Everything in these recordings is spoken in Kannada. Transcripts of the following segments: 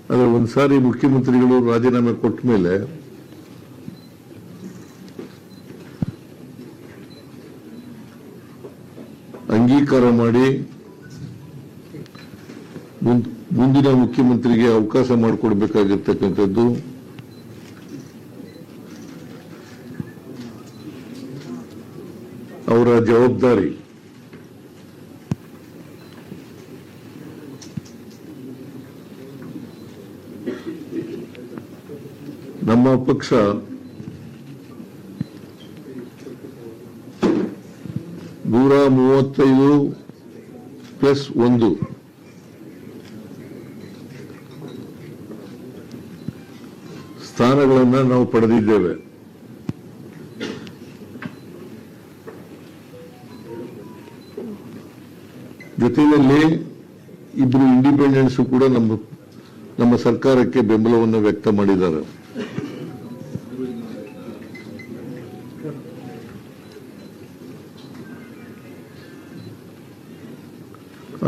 ಆದರೆ ಒಂದ್ಸಾರಿ ಮುಖ್ಯಮಂತ್ರಿಗಳು ರಾಜೀನಾಮೆ ಕೊಟ್ಟ ಮೇಲೆ ಅಂಗೀಕಾರ ಮಾಡಿ ಮುಂದಿನ ಮುಖ್ಯಮಂತ್ರಿಗೆ ಅವಕಾಶ ಮಾಡಿಕೊಡ್ಬೇಕಾಗಿರ್ತಕ್ಕಂಥದ್ದು ಅವರ ಜವಾಬ್ದಾರಿ. ನಮ್ಮ ಪಕ್ಷ ನೂರ 35+1 ಸ್ಥಾನಗಳನ್ನು ನಾವು ಪಡೆದಿದ್ದೇವೆ. ಜೊತೆಯಲ್ಲಿ ಇಬ್ಬರು ಇಂಡಿಪೆಂಡೆನ್ಸ್ ಕೂಡ ನಮ್ಮ ಸರ್ಕಾರಕ್ಕೆ ಬೆಂಬಲವನ್ನು ವ್ಯಕ್ತ ಮಾಡಿದ್ದಾರೆ.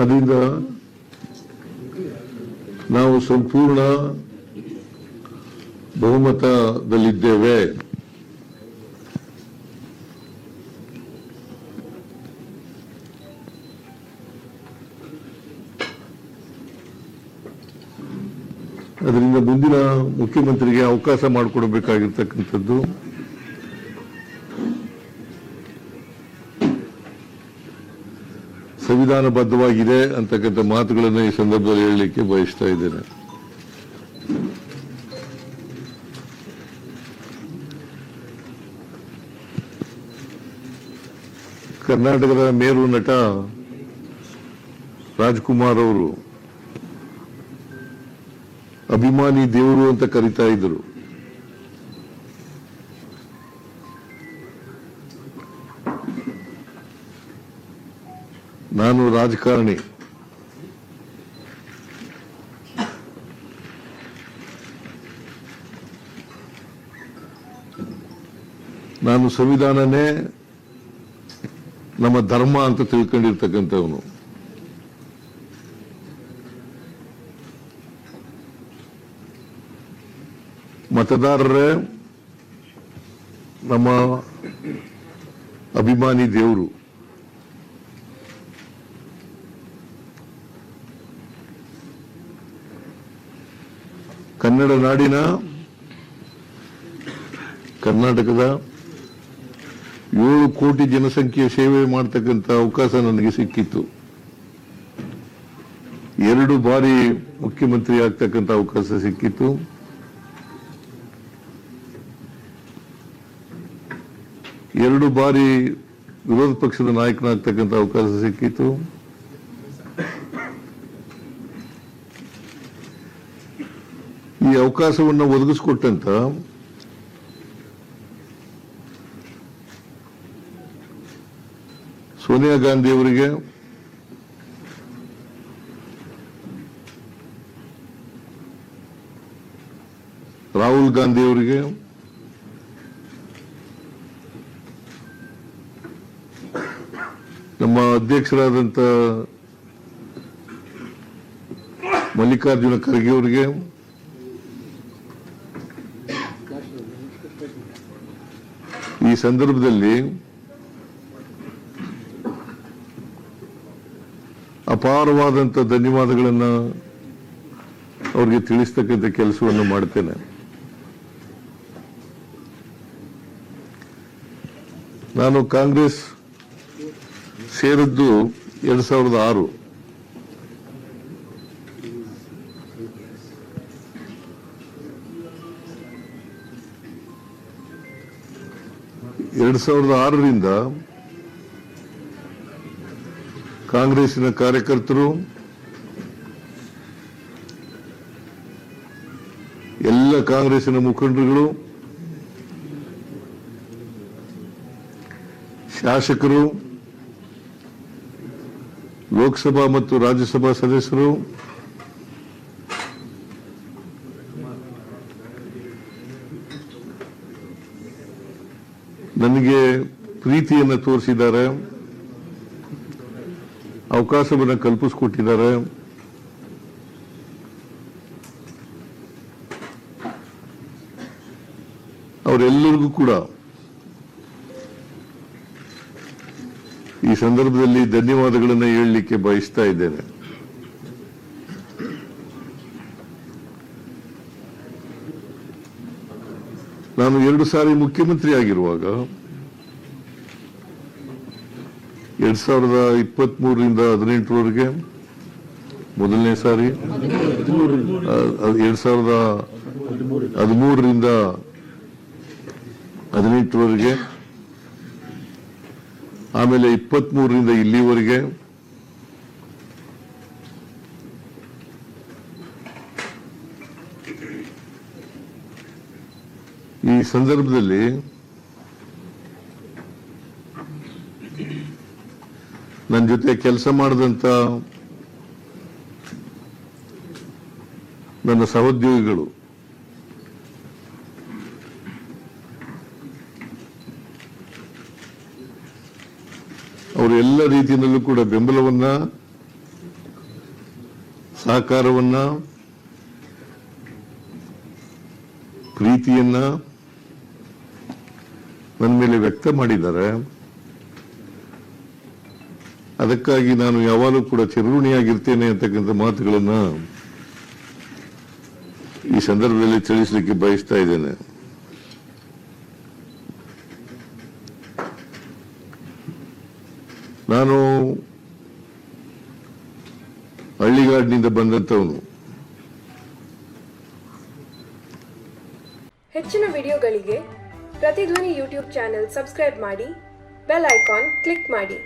ಅದರಿಂದ ನಾವು ಸಂಪೂರ್ಣ ಬಹುಮತದಲ್ಲಿದ್ದೇವೆ. ಅದರಿಂದ ಮುಂದಿನ ಮುಖ್ಯಮಂತ್ರಿಗೆ ಅವಕಾಶ ಮಾಡಿಕೊಡಬೇಕಾಗಿರ್ತಕ್ಕಂಥದ್ದು ಸಂವಿಧಾನಬದ್ಧವಾಗಿದೆ ಅಂತಕ್ಕಂಥ ಮಾತುಗಳನ್ನು ಈ ಸಂದರ್ಭದಲ್ಲಿ ಹೇಳಲಿಕ್ಕೆ ಬಯಸ್ತಾ ಇದ್ದೇನೆ. ಕರ್ನಾಟಕದ ಮೇರು ನಟ ರಾಜ್ಕುಮಾರ್ ಅವರು ಅಭಿಮಾನಿ ದೇವರು ಅಂತ ಕರೀತಾ ಇದ್ರು. ನಾನು ರಾಜಕಾರಣಿ, ನಾನು ಸಂವಿಧಾನನೇ ನಮ್ಮ ಧರ್ಮ ಅಂತ ತಿಳ್ಕೊಂಡಿರ್ತಕ್ಕಂಥವನು. ಮತದಾರರೇ ನಮ್ಮ ಅಭಿಮಾನಿ ದೇವರು. ಕನ್ನಡ ನಾಡಿನ ಕರ್ನಾಟಕದ 7 ಕೋಟಿ ಜನಸಂಖ್ಯೆಯ ಸೇವೆ ಮಾಡತಕ್ಕಂಥ ಅವಕಾಶ ನನಗೆ ಸಿಕ್ಕಿತ್ತು. 2 ಬಾರಿ ಮುಖ್ಯಮಂತ್ರಿ ಆಗ್ತಕ್ಕಂಥ ಅವಕಾಶ ಸಿಕ್ಕಿತ್ತು. ಎರಡು ಬಾರಿ ವಿರೋಧ ಪಕ್ಷದ ನಾಯಕನಾಗ್ತಕ್ಕಂಥ ಅವಕಾಶ ಸಿಕ್ಕಿತ್ತು. ಈ ಅವಕಾಶವನ್ನು ಒದಗಿಸಿಕೊಟ್ಟಂತ ಸೋನಿಯಾ ಗಾಂಧಿ ಅವರಿಗೆ, ರಾಹುಲ್ ಗಾಂಧಿ ಅವರಿಗೆ, ನಮ್ಮ ಅಧ್ಯಕ್ಷರಾದಂಥ ಮಲ್ಲಿಕಾರ್ಜುನ ಖರ್ಗೆ ಅವರಿಗೆ, ಈ ಸಂದರ್ಭದಲ್ಲಿ ಅಪಾರವಾದಂಥ ಧನ್ಯವಾದಗಳನ್ನು ಅವರಿಗೆ ತಿಳಿಸ್ತಕ್ಕಂಥ ಕೆಲಸವನ್ನು ಮಾಡ್ತೇನೆ. ನಾನು ಕಾಂಗ್ರೆಸ್ ಸೇರಿದ್ದು 2006. ರಿಂದ ಕಾಂಗ್ರೆಸ್ಸಿನ ಕಾರ್ಯಕರ್ತರು, ಎಲ್ಲ ಕಾಂಗ್ರೆಸ್ಸಿನ ಮುಖಂಡರುಗಳು, ಶಾಸಕರು, ಲೋಕಸಭಾ ಮತ್ತು ರಾಜ್ಯಸಭಾ ಸದಸ್ಯರು, ನನಗೆ ಪ್ರೀತಿಯನ್ನು ತೋರಿಸಿದ್ದಾರೆ, ಅವಕಾಶವನ್ನು ಕಲ್ಪಿಸಿಕೊಟ್ಟಿದ್ದಾರೆ. ಅವರೆಲ್ಲರಿಗೂ ಕೂಡ ಈ ಸಂದರ್ಭದಲ್ಲಿ ಧನ್ಯವಾದಗಳನ್ನು ಹೇಳಲಿಕ್ಕೆ ಬಯಸ್ತಾ ಇದ್ದೇನೆ. ನಾನು 2 ಸಾರಿ ಮುಖ್ಯಮಂತ್ರಿ ಆಗಿರುವಾಗ 2023ರಿಂದ 18ರವರೆಗೆ ಮೊದಲನೇ ಸಾರಿ, 2013ರಿಂದ 18ರವರೆಗೆ, ಆಮೇಲೆ 23ರಿಂದ ಇಲ್ಲಿವರೆಗೆ, ಈ ಸಂದರ್ಭದಲ್ಲಿ ನನ್ನ ಜೊತೆ ಕೆಲಸ ಮಾಡಿದಂತ ನನ್ನ ಸಹೋದ್ಯೋಗಿಗಳು ಅವರು ಎಲ್ಲ ರೀತಿಯಲ್ಲೂ ಕೂಡ ಬೆಂಬಲವನ್ನ, ಸಹಕಾರವನ್ನ, ಪ್ರೀತಿಯನ್ನ ನನ್ನ ಮೇಲೆ ವ್ಯಕ್ತ ಮಾಡಿದ್ದಾರೆ. ಅದಕ್ಕಾಗಿ ನಾನು ಯಾವಾಗಲೂ ಕೂಡ ಚಿರಋಣಿಯಾಗಿರ್ತೇನೆ ಅಂತಕ್ಕಂಥ ಮಾತುಗಳನ್ನ ಈ ಸಂದರ್ಭದಲ್ಲಿ ತಿಳಿಸಲಿಕ್ಕೆ ಬಯಸ್ತಾ ಇದ್ದೇನೆ. ನಾನು ಹಳ್ಳಿಗಾಡಿನಿಂದ ಬಂದಂತವನು. ಹೆಚ್ಚಿನ ವಿಡಿಯೋಗಳಿಗೆ ಪ್ರತಿಧ್ವನಿ ಯೂಟ್ಯೂಬ್ ಚಾನೆಲ್ ಸಬ್ಸ್ಕ್ರೈಬ್ ಮಾಡಿ, ಬೆಲ್ ಐಕಾನ್ ಕ್ಲಿಕ್ ಮಾಡಿ.